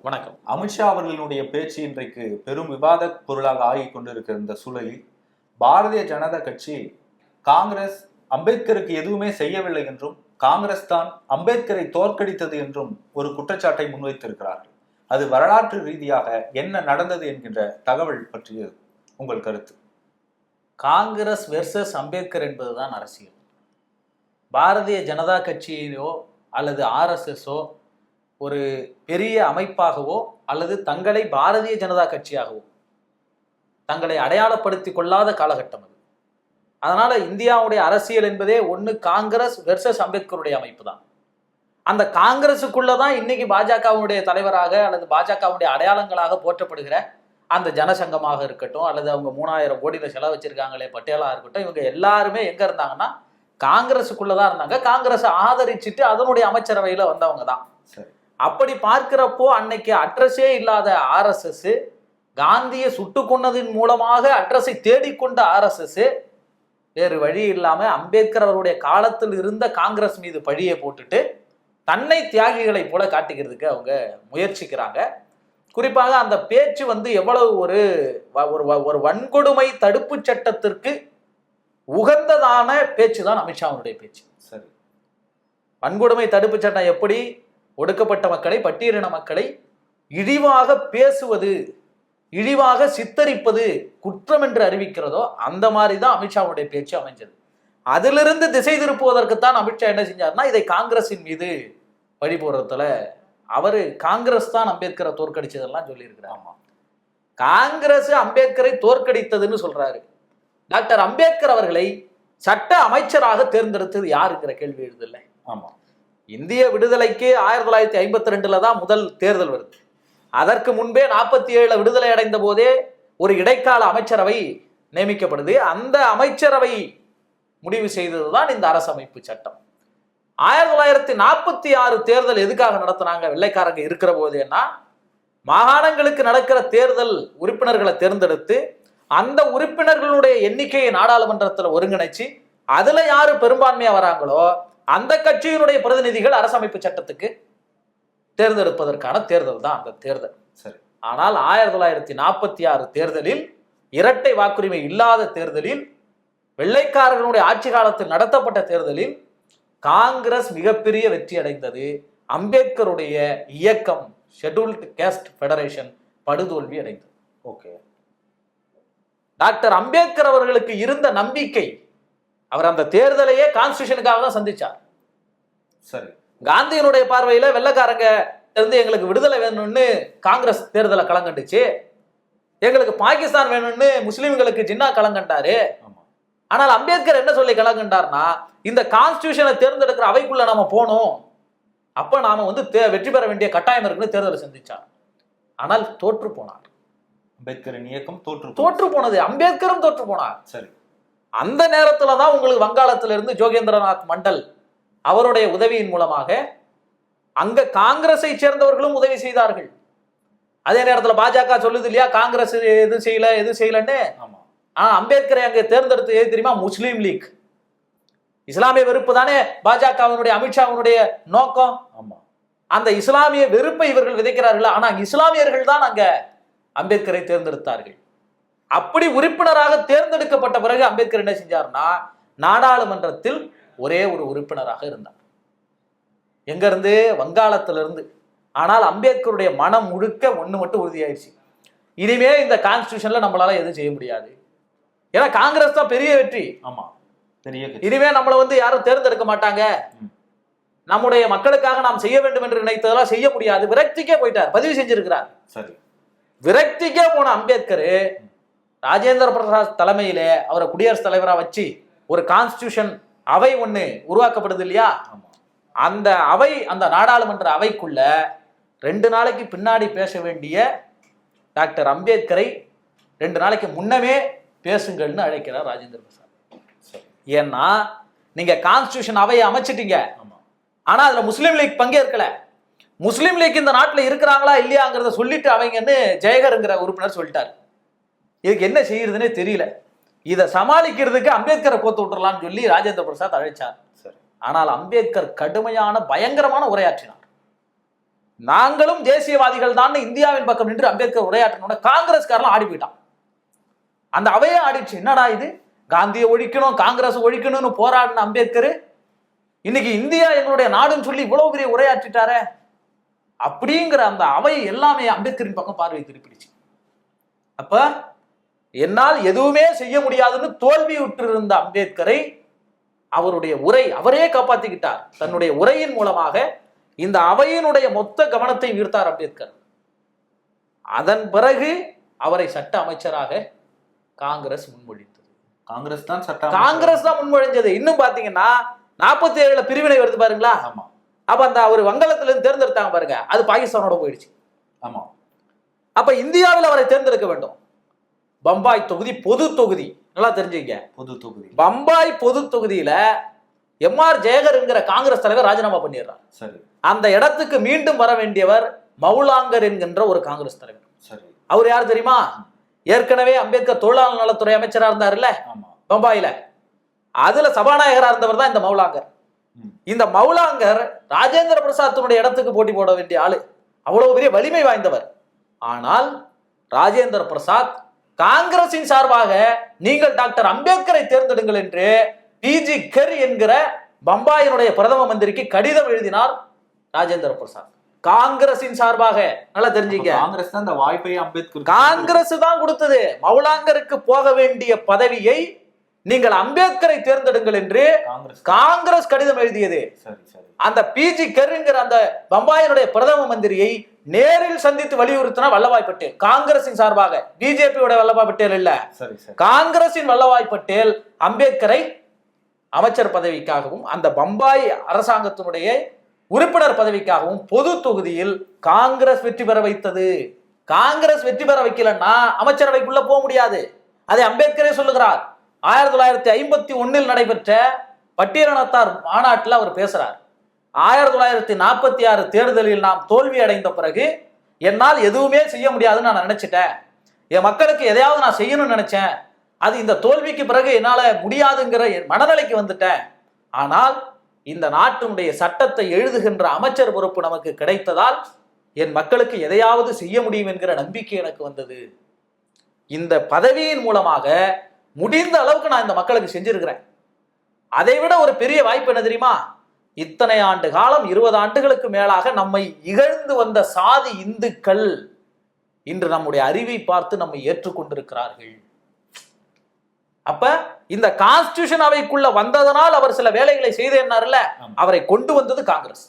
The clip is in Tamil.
வணக்கம். அமித்ஷா அவர்களினுடைய பேச்சு இன்றைக்கு பெரும் விவாத பொருளாக ஆகிக் கொண்டிருக்கிற இந்த சூழலில் பாரதிய ஜனதா கட்சி காங்கிரஸ் அம்பேத்கருக்கு எதுவுமே செய்யவில்லை என்றும் காங்கிரஸ் தான் அம்பேத்கரை தோற்கடித்தது என்றும் ஒரு குற்றச்சாட்டை முன்வைத்திருக்கிறார்கள். அது வரலாற்று ரீதியாக என்ன நடந்தது என்கின்ற தகவல் பற்றிய உங்கள் கருத்து? காங்கிரஸ் வெர்சஸ் அம்பேத்கர் என்பதுதான் அரசியல். பாரதிய ஜனதா கட்சியோ அல்லது ஆர்எஸ்எஸ்ஓ ஒரு பெரிய அமைப்பாகவோ அல்லது தங்களை பாரதிய ஜனதா கட்சியாகவோ தங்களை அடையாளப்படுத்திக் கொள்ளாத காலகட்டம் அது. அதனால இந்தியாவுடைய அரசியல் என்பதே ஒன்று காங்கிரஸ் வெர்சஸ் அம்பேத்கருடைய அமைப்பு தான். அந்த காங்கிரஸுக்குள்ளதான் இன்னைக்கு பாஜகவுடைய தலைவராக அல்லது பாஜகவுடைய அடையாளங்களாக போற்றப்படுகிற அந்த ஜனசங்கமாக இருக்கட்டும் அல்லது அவங்க 3000 கோடியில செலவு வச்சிருக்காங்களே பட்டேலா இருக்கட்டும், இவங்க எல்லாருமே எங்க இருந்தாங்கன்னா காங்கிரஸுக்குள்ளதான் இருந்தாங்க. காங்கிரஸை ஆதரிச்சுட்டு அதனுடைய அமைச்சரவையில வந்தவங்க தான். அப்படி பார்க்கிறப்போ அன்னைக்கு அட்ரஸே இல்லாத ஆர்எஸ்எஸ், காந்தியை சுட்டு கொன்னதின் மூலமாக அட்ரஸை தேடிக்கொண்ட ஆர்எஸ்எஸ் வேறு வழி இல்லாம அம்பேத்கர் அவருடைய காலத்தில் இருந்த காங்கிரஸ் மீது பழியை போட்டுட்டு தன்னை தியாகிகளை போல காட்டிக்கிறதுக்கு அவங்க முயற்சிக்கிறாங்க. குறிப்பாக அந்த பேச்சு எவ்வளவு ஒரு வன்கொடுமை தடுப்பு சட்டத்திற்கு உகந்ததான பேச்சு தான் அமித்ஷாவுடைய பேச்சு. சரி, வன்கொடுமை தடுப்பு சட்டம் எப்படி ஒடுக்கப்பட்ட மக்களை, பட்டியலின மக்களை இழிவாக பேசுவது, இழிவாக சித்தரிப்பது குற்றம் என்று அறிவிக்கிறதோ அந்த மாதிரி தான் அமித்ஷாவுடைய பேச்சு அமைஞ்சது. அதிலிருந்து திசை திருப்புவதற்குத்தான் அமித்ஷா என்ன செஞ்சார்னா இதை காங்கிரஸின் மீது பழி போடுறதுல அவரு காங்கிரஸ் தான் அம்பேத்கரை தோற்கடிச்சதெல்லாம் சொல்லியிருக்கிறார். ஆமா, காங்கிரஸ் அம்பேத்கரை தோற்கடித்ததுன்னு சொல்றாரு. டாக்டர் அம்பேத்கர் அவர்களை சட்ட அமைச்சராக தேர்ந்தெடுத்தது யாருங்கிற கேள்வி எழுதில்லை. ஆமா, இந்திய விடுதலைக்கு 1952 தான் முதல் தேர்தல் வருது. அதற்கு முன்பே 47 விடுதலை அடைந்த போதே ஒரு இடைக்கால அமைச்சரவை நியமிக்கப்படுது. அந்த அமைச்சரவை முடிவு செய்ததுதான் இந்த அரசமைப்பு சட்டம். 1946 தேர்தல் எதுக்காக நடத்தினாங்க வெள்ளைக்காரங்க இருக்கிற போதேன்னா, மாகாணங்களுக்கு நடக்கிற தேர்தல் உறுப்பினர்களை தேர்ந்தெடுத்து அந்த உறுப்பினர்களுடைய எண்ணிக்கையை நாடாளுமன்றத்தில் ஒருங்கிணைச்சு அதுல யாரு பெரும்பான்மையா வராங்களோ அந்த கட்சியினுடைய பிரதிநிதிகள் அரசமைப்பு சட்டத்துக்கு தேர்ந்தெடுப்பதற்கான தேர்தல் தான் அந்த தேர்தல். சரி, ஆனால் 1946 தேர்தலில், இரட்டை வாக்குரிமை இல்லாத தேர்தலில், வெள்ளைக்காரர்களுடைய ஆட்சி காலத்தில் நடத்தப்பட்ட தேர்தலில் காங்கிரஸ் மிகப்பெரிய வெற்றி அடைந்தது. அம்பேத்கருடைய இயக்கம் ஷெட்யூல்டு கேஸ்ட் ஃபெடரேஷன் படுதோல்வி அடைந்தது. ஓகே, டாக்டர் அம்பேத்கர் அவர்களுக்கு இருந்த நம்பிக்கை, அவர் அந்த தேர்தலையே கான்ஸ்டியூஷனுக்காக தான் சந்திச்சார். சரி, காந்தியினுடைய பார்வையில வெள்ளைக்காரங்க இருந்து எங்களுக்கு விடுதலை வேணும்னு காங்கிரஸ் தேர்தலை களங்கண்டுச்சு, எங்களுக்கு பாகிஸ்தான் வேணும்னு முஸ்லிம்களுக்கு ஜின்னா களங்கண்டாரு. ஆனால் அம்பேத்கர் என்ன சொல்லி களங்கண்டார்னா, இந்த கான்ஸ்டியூஷனை தேர்ந்தெடுக்கிற அவைக்குள்ள நாம போனோம், அப்ப நாம வெற்றி பெற வேண்டிய கட்டாயம் இருக்குன்னு தேர்தலை சந்திச்சார். ஆனால் தோற்று போனார். அம்பேத்கரின் இயக்கம் தோற்று போனது, அம்பேத்கரும் தோற்று போனார். சரி, அந்த நேரத்துல தான் உங்களுக்கு வங்காளத்துல இருந்து ஜோகேந்திரநாத் மண்டல் அவருடைய உதவியின் மூலமாக அங்க காங்கிரஸை சேர்ந்தவர்களும் உதவி செய்தார்கள். அதே நேரத்துல பாஜக சொல்லுது இல்லையா, காங்கிரஸ் எது செய்யலன்னு. ஆனா அம்பேத்கரை அங்க தேர்ந்தெடுத்து எது தெரியுமா? முஸ்லீம் லீக். இஸ்லாமிய வெறுப்பு தானே பாஜகவினுடைய அமித்ஷாவினுடைய நோக்கம். ஆமா, அந்த இஸ்லாமிய வெறுப்பை இவர்கள் விதைக்கிறார்கள். ஆனா இஸ்லாமியர்கள் தான் அங்க அம்பேத்கரை தேர்ந்தெடுத்தார்கள். அப்படி உறுப்பினராக தேர்ந்தெடுக்கப்பட்ட பிறகு அம்பேத்கர் என்ன செஞ்சார்னா, நாடாளுமன்றத்தில் ஒரே ஒரு உறுப்பினராக இருந்தார். எங்க இருந்து? வங்காளத்திலிருந்து. ஆனால் அம்பேத்கருடைய மனம் முழுக்க ஒண்ணு மட்டும் உறுதியாயிடுச்சு, இனிமே இந்த கான்ஸ்டியூஷன்ல நம்மளால எதுவும் செய்ய முடியாது. ஏன்னா காங்கிரஸ் தான் பெரிய வெற்றி. ஆமா, பெரிய இனிமே நம்மளை யாரும் தேர்ந்தெடுக்க மாட்டாங்க, நம்முடைய மக்களுக்காக நாம் செய்ய வேண்டும் என்று நினைத்ததெல்லாம் செய்ய முடியாது. விரக்திக்கே போயிட்டார், பதிவு செஞ்சிருக்கிறார். சரி, விரக்திக்கே போன அம்பேத்கர் ராஜேந்திர பிரசாத் தலைமையிலே அவரை குடியரசுத் தலைவரா வச்சு ஒரு கான்ஸ்டியூஷன் அவை ஒண்ணு உருவாக்கப்படுது இல்லையா, அந்த அவை, அந்த நாடாளுமன்ற அவைக்குள்ள 2 நாளைக்கு பின்னாடி பேச வேண்டிய டாக்டர் அம்பேத்கரை 2 நாளைக்கு முன்னமே பேசுங்கள்னு அழைக்கிறார் ராஜேந்திர பிரசாத். ஏன்னா நீங்க கான்ஸ்டியூஷன் அவையை அமைச்சிட்டீங்க, ஆனா அதுல முஸ்லீம் லீக் பங்கேற்கல. முஸ்லீம் லீக் இந்த நாட்டில் இருக்கிறாங்களா இல்லையாங்கிறத சொல்லிட்டு அவங்கன்னு ஜெயகருங்கிற உறுப்பினர் சொல்லிட்டார். இதுக்கு என்ன செய்யறதுன்னே தெரியல. இதை சமாளிக்கிறதுக்கு அம்பேத்கரை கோத்து விட்டுறலாம்னு சொல்லி ராஜேந்திர பிரசாத் அழைச்சார். ஆனால் அம்பேத்கர் கடுமையான பயங்கரமான உரையாற்றினார். நாங்களும் தேசியவாதிகள் தான் இந்தியாவின் பக்கம் நின்று அம்பேத்கர் உரையாற்றினோட காங்கிரஸ்காரெல்லாம் ஆடி போயிட்டான். அந்த அவையே ஆடிச்சு. என்னடா இது, காந்தியை ஒழிக்கணும் காங்கிரஸ் ஒழிக்கணும்னு போராடின அம்பேத்கர் இன்னைக்கு இந்தியா எங்களுடைய நாடுன்னு சொல்லி இவ்வளவு பெரிய உரையாற்றிட்டார அப்படிங்கிற அந்த அவை எல்லாமே அம்பேத்கரின் பக்கம் பார்வை திருப்பிடுச்சு. அப்ப என்னால் எதுவுமே செய்ய முடியாதுன்னு தோல்வி விட்டிருந்த அம்பேத்கரை அவருடைய உரை அவரே காப்பாத்திக்கிட்டார். தன்னுடைய உரையின் மூலமாக இந்த அவையினுடைய மொத்த கவனத்தை ஈர்த்தார் அம்பேத்கர். அதன் பிறகு அவரை சட்ட அமைச்சராக காங்கிரஸ் முன்மொழிந்தது. காங்கிரஸ் தான் முன்மொழிஞ்சது. இன்னும் பாத்தீங்கன்னா 47 பிரிவினை வருது பாருங்களா. ஆமா. அப்ப அந்த அவர் வங்காளத்துல இருந்து தேர்ந்தெடுத்தாங்க பாருங்க, அது பாகிஸ்தானோட போயிடுச்சு. ஆமா. அப்ப இந்தியாவில் அவரை தேர்ந்தெடுக்க வேண்டும். பம்பாய் தொகுதி பொது தொகுதி, நல்லா தெரிஞ்சுங்க, பொது தொகுதி. பம்பாய் பொது தொகுதியில MR ஜெயகர்ங்கிற காங்கிரஸ் தலைவர் ராஜினாமா பண்ணிடுறார். சரி. அந்த இடத்துக்கு மீண்டும் வர வேண்டியவர் மௌலாங்கர் என்கின்ற ஒரு காங்கிரஸ் தலைவர். சரி. அவர் யார் தெரியுமா? ஏற்கனவே அம்பேத்கர் தொழிலாளர் நலத்துறை அமைச்சரா இருந்தாருல்ல பம்பாயில, அதுல சபாநாயகரா இருந்தவர் தான் இந்த மௌலாங்கர். இந்த மௌலாங்கர் ராஜேந்திர பிரசாத்தினுடைய இடத்துக்கு போட்டி போட வேண்டிய ஆளு, அவ்வளவு பெரிய வலிமை வாய்ந்தவர். ஆனால் ராஜேந்திர பிரசாத் காங்கிரசின் சார்பாக நீங்கள் டாக்டர் அம்பேத்கரை தேர்ந்தெடுங்கள் என்று PG கர் என்கிற பம்பாயினுடைய பிரதம மந்திரிக்கு கடிதம் எழுதினார் ராஜேந்திர பிரசாத். காங்கிரசின் சார்பாக, நல்லா தெரிஞ்சுங்க, காங்கிரஸ் தான் இந்த வாய்ப்பை அம்பேத்கர் காங்கிரஸ் தான் கொடுத்தது. மௌலாங்கருக்கு போக வேண்டிய பதவியை நீங்கள் அம்பேத்கரை தேர்ந்தெடுங்கள் என்று காங்கிரஸ் கடிதம் எழுதியது. அந்த PG கர்ங்கிற அந்த பம்பாயினுடைய பிரதம மந்திரியை நேரில் சந்தித்து வலியுறுத்தினா வல்லபாய் பட்டேல், காங்கிரசின் சார்பாக, பிஜேபியோட வல்லபாய் பட்டேல் இல்ல, காங்கிரசின் வல்லபாய் பட்டேல் அம்பேத்கரை அமைச்சர் பதவிக்காகவும் அந்த பம்பாய் அரசாங்கத்தினுடைய உறுப்பினர் பதவிக்காகவும் பொது தொகுதியில் காங்கிரஸ் வெற்றி பெற வைத்தது. காங்கிரஸ் வெற்றி பெற வைக்கலன்னா அமைச்சரவைக்குள்ள போக முடியாது. அதை அம்பேத்கரே சொல்லுகிறார். 1951 நடைபெற்ற பட்டியலினத்தார் மாநாட்டில் அவர் பேசுறார். 1946 தேர்தலில் நாம் தோல்வி அடைந்த பிறகு என்னால் எதுவுமே செய்ய முடியாதுன்னு நான் நினைச்சிட்டேன். என் மக்களுக்கு எதையாவது நான் செய்யணும்னு நினைச்சேன். அது இந்த தோல்விக்கு பிறகு என்னால முடியாதுங்கிற மனநிலைக்கு வந்துட்டேன். ஆனால் இந்த நாட்டினுடைய சட்டத்தை எழுதுகின்ற அமைச்சர் பொறுப்பு நமக்கு கிடைத்ததால் என் மக்களுக்கு எதையாவது செய்ய முடியும் என்கிற நம்பிக்கை எனக்கு வந்தது. இந்த பதவியின் மூலமாக முடிந்த அளவுக்கு நான் இந்த மக்களுக்கு செஞ்சிருக்கிறேன். அதை விட ஒரு பெரிய வாய்ப்பு என்ன தெரியுமா? இத்தனை ஆண்டு காலம் 20 ஆண்டுகளுக்கு மேலாக நம்மை இகழ்ந்து வந்த சாதி இந்துக்கள் இன்று நம்முடைய அறிவை பார்த்து நம்மை ஏற்றுக்கொண்டிருக்கிறார்கள். அப்ப இந்த கான்ஸ்டிடியூஷன் அவைக்குள்ள வந்ததனால் அவர் சில வேலைகளை செய்தேன்னார்ல, அவரை கொண்டு வந்தது காங்கிரஸ்.